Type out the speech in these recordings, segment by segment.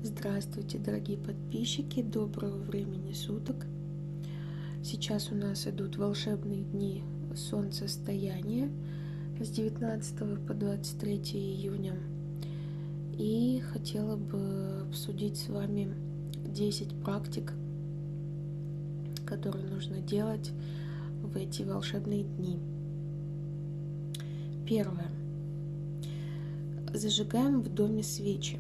Здравствуйте, дорогие подписчики, доброго времени суток. Сейчас у нас идут волшебные дни солнцестояния с 19 по 23 июня. И хотела бы обсудить с вами 10 практик, которые нужно делать в эти волшебные дни. Первое. Зажигаем в доме свечи.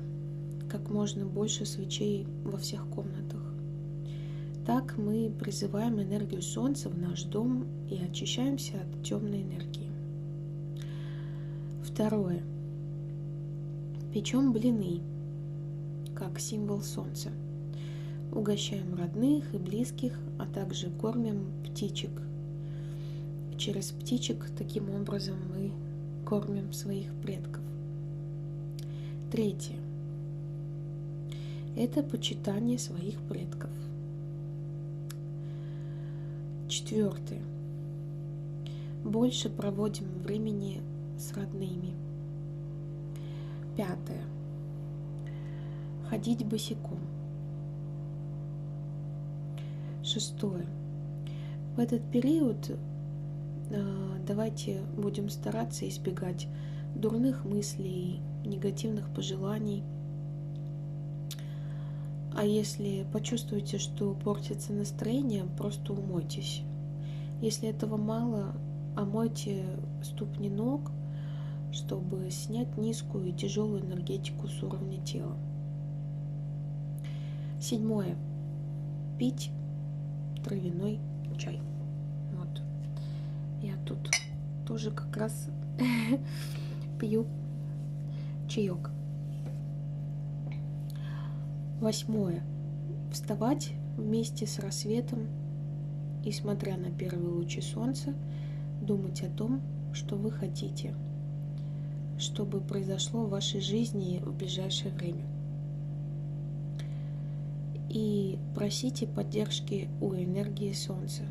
Как можно больше свечей во всех комнатах. Так мы призываем энергию Солнца в наш дом и очищаемся от темной энергии. Второе. Печем блины, как символ Солнца. Угощаем родных и близких, а также кормим птичек. Через птичек таким образом мы кормим своих предков. Третье. Это почитание своих предков. Четвертое. Больше проводим времени с родными. Пятое. Ходить босиком. Шестое. В этот период давайте будем стараться избегать дурных мыслей, негативных пожеланий. А если почувствуете, что портится настроение, просто умойтесь. Если этого мало, омойте ступни ног, чтобы снять низкую и тяжелую энергетику с уровня тела. Седьмое. Пить травяной чай. Вот. Я тут тоже как раз пью чаек. Восьмое. Вставать вместе с рассветом и, смотря на первые лучи солнца, думать о том, что вы хотите, чтобы произошло в вашей жизни в ближайшее время. И просите поддержки у энергии солнца.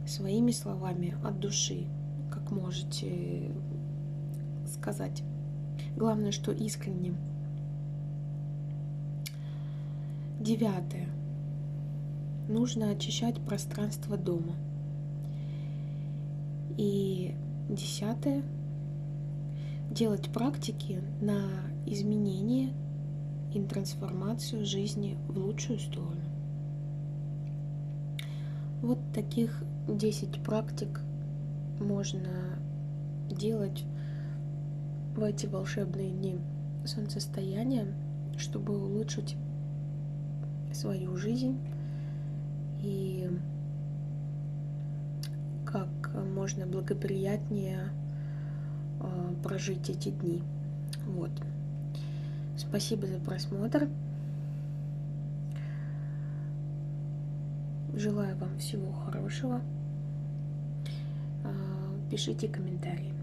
Своими словами от души, как можете сказать. Главное, что искренне. Девятое. Нужно очищать пространство дома. И десятое. Делать практики на изменение и трансформацию жизни в лучшую сторону. Вот таких 10 практик можно делать в эти волшебные дни солнцестояния, чтобы улучшить свою жизнь и как можно благоприятнее прожить эти дни. Вот. Спасибо за просмотр. Желаю вам всего хорошего. Пишите комментарии.